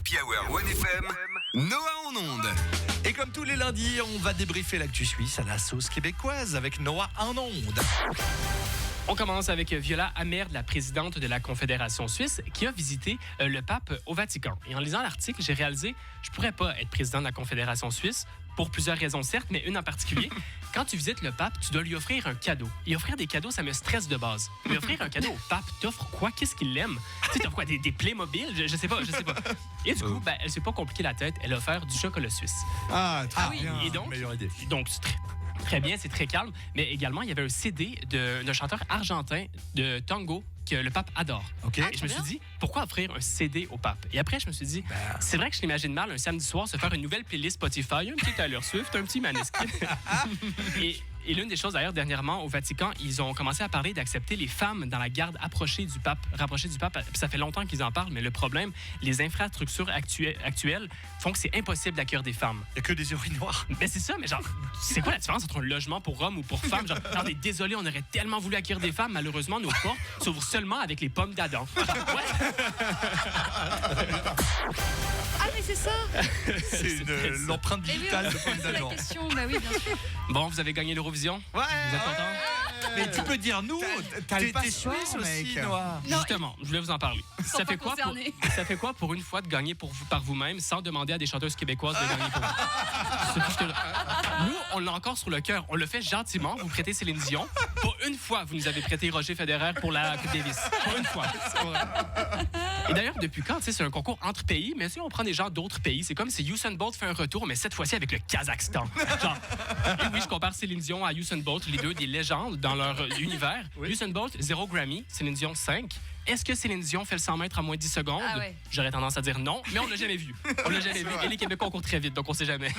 Happy Hour 1FM, Noah en onde. Et comme tous les lundis, on va débriefer l'actu suisse à la sauce québécoise avec Noah en onde. On commence avec Viola Amherd, la présidente de la Confédération suisse, qui a visité le pape au Vatican. Et en lisant l'article, j'ai réalisé que je ne pourrais pas être président de la Confédération suisse, pour plusieurs raisons certes, mais une en particulier. Quand tu visites le pape, tu dois lui offrir un cadeau. Et offrir des cadeaux, ça me stresse de base. Mais offrir un cadeau au pape, t'offres quoi? Qu'est-ce qu'il aime? Tu sais, t'offres quoi? Des Playmobil? Je sais pas. Et du coup, elle s'est pas compliqué la tête. Elle a offert du chocolat suisse. Très bien. Et donc, meilleure idée. Donc, c'est très bien, c'est très calme. Mais également, il y avait un CD d'un chanteur argentin de tango que le pape adore. OK. Et je me suis dit, pourquoi offrir un CD au pape? Et après, je me suis dit, c'est vrai que je l'imagine mal un samedi soir se faire une nouvelle playlist Spotify, un petit Taylor Swift, un petit Maneskin. Et l'une des choses, d'ailleurs, dernièrement, au Vatican, ils ont commencé à parler d'accepter les femmes dans la garde rapprochée du pape. Ça fait longtemps qu'ils en parlent, mais le problème, les infrastructures actuelles font que c'est impossible d'accueillir des femmes. Il n'y a que des urinoirs. Mais c'est ça, mais genre, c'est quoi la différence entre un logement pour hommes ou pour femmes? Genre, on est désolé, on aurait tellement voulu accueillir des femmes, malheureusement, nos portes s'ouvrent seulement avec les pommes d'Adam. Ah, mais c'est ça! C'est l'empreinte digitale de pommes d'Adam. La question, bah oui, bien sûr. Bon, vous avez gagné l'Eurovision? Ouais. Vous êtes content? Mais tu peux dire nous, t'as le t'es passeport, suisse aussi, mec. Noah. Non, Justement, je voulais vous en parler. Ça fait quoi pour une fois de gagner par vous-même sans demander à des chanteuses québécoises de gagner pour vous? C'est tout ce que- Nous, on l'a encore sur le cœur. On le fait gentiment. Vous prêtez Céline Dion. Pour une fois, vous nous avez prêté Roger Federer pour la Coupe Davis. Pour une fois. Et d'ailleurs, depuis quand? C'est un concours entre pays, mais si on prend des gens d'autres pays, c'est comme si Usain Bolt fait un retour, mais cette fois-ci avec le Kazakhstan. Genre, et oui, je compare Céline Dion à Usain Bolt, les deux des légendes dans leur univers. Oui. Usain Bolt, 0 Grammy, Céline Dion, 5. Est-ce que Céline Dion fait le 100 mètres en moins de 10 secondes? Ah ouais. J'aurais tendance à dire non, mais on l'a jamais vu. On l'a jamais vu. Et les Québécois courent très vite, donc on sait jamais.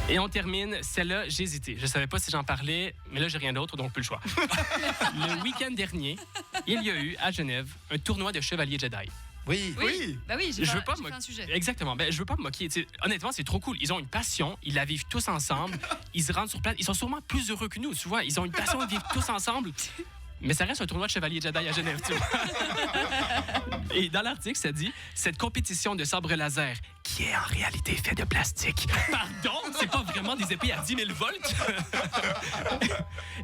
Et on termine, celle-là, j'ai hésité. Je savais pas si j'en parlais, mais là, j'ai rien d'autre, donc plus le choix. Le week-end dernier, il y a eu, à Genève, un tournoi de chevaliers Jedi. Oui. Bah oui, j'ai Je veux fait pas un sujet. Exactement. Je veux pas me moquer. T'sais, honnêtement, c'est trop cool. Ils ont une passion. Ils la vivent tous ensemble. Ils se rendent sur place. Ils sont sûrement plus heureux que nous, tu vois. Ils ont une passion de vivre tous ensemble. Mais ça reste un tournoi de chevaliers Jedi à Genève, tu vois. Et dans l'article, ça dit « Cette compétition de sabre laser, qui est en réalité fait de plastique. » Pardon? C'est pas vraiment des épées à 10 000 volts?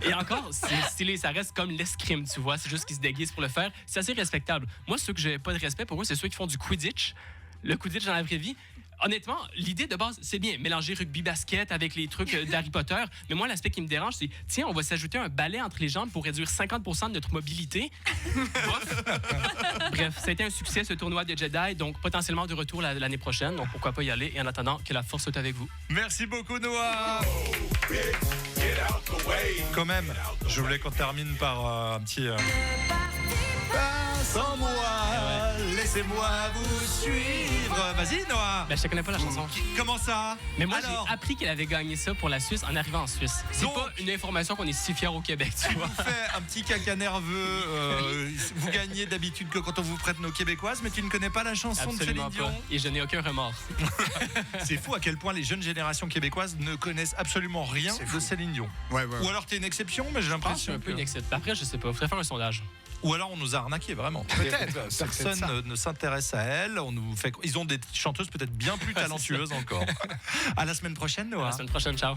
Et encore, c'est stylé. Ça reste comme l'escrime, tu vois. C'est juste qu'ils se déguisent pour le faire. C'est assez respectable. Moi, ceux que j'ai pas de respect pour eux, c'est ceux qui font du Quidditch. Le Quidditch dans la vraie vie. Honnêtement, l'idée de base, c'est bien. Mélanger rugby-basket avec les trucs d'Harry Potter. Mais moi, l'aspect qui me dérange, c'est tiens, on va s'ajouter un balai entre les jambes pour réduire 50% de notre mobilité. Bof. Bref, ça a été un succès, ce tournoi de Jedi. Donc, potentiellement de retour l'année prochaine. Donc, pourquoi pas y aller? Et en attendant, que la force soit avec vous. Merci beaucoup, Noah. Quand même, je voulais qu'on termine par un petit... Sans moi, laissez-moi vous suivre. Vas-y, Noah. Je te connais pas la chanson. Comment ça? Mais moi, Alors, j'ai appris qu'elle avait gagné ça pour la Suisse en arrivant en Suisse. C'est Donc- pas une information qu'on est si fiers au Québec, tu vois. vous faites un petit caca nerveux. Vous gagnez d'habitude que quand on vous prête nos québécoises, mais tu ne connais pas la chanson Absolument de Céline pas. Dion. Et je n'ai aucun remords. C'est fou à quel point les jeunes générations québécoises ne connaissent absolument rien de Céline Dion. Ouais. Ou alors t'es une exception, mais j'ai Je pense que c'est l'impression un peu que... une excès. Après, je sais pas. Il faudrait faire un sondage. Ou alors on nous a arnaqués vraiment. Peut-être. Personne ne s'intéresse à elle. On nous fait... Ils ont des chanteuses peut-être bien plus talentueuses encore. À la semaine prochaine, À Noah. la semaine prochaine. Ciao.